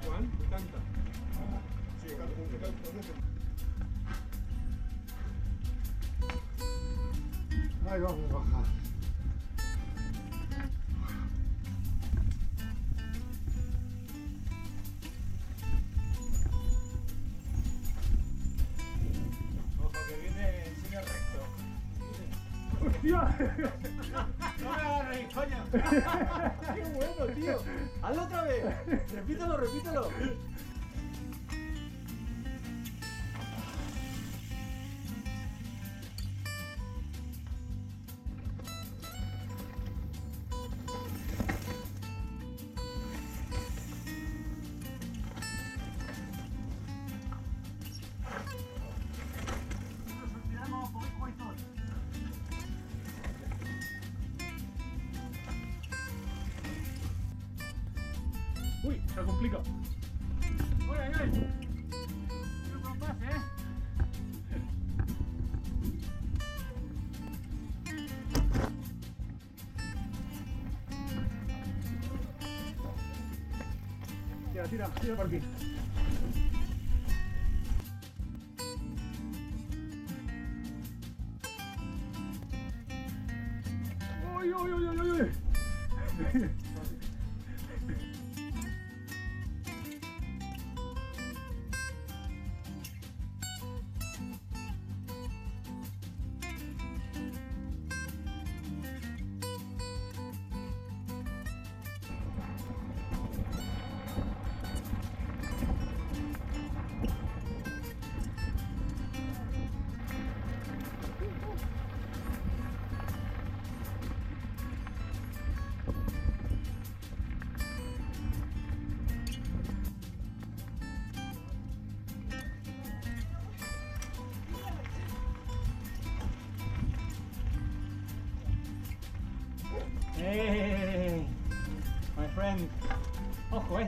Juan, canta. Ahí vamos a bajar. Ojo que viene el señor recto. ¡Hostia! No me agarréis, coño. ¡Qué bueno, tío! ¡Hazlo otra vez! ¡Repítelo, repítelo! Uy, se complica. ¡Uy, ay, ay! No son más, ¿eh? Tira por aquí. Uy, uy, uy, uy, uy. Hey, my friend. Ojo,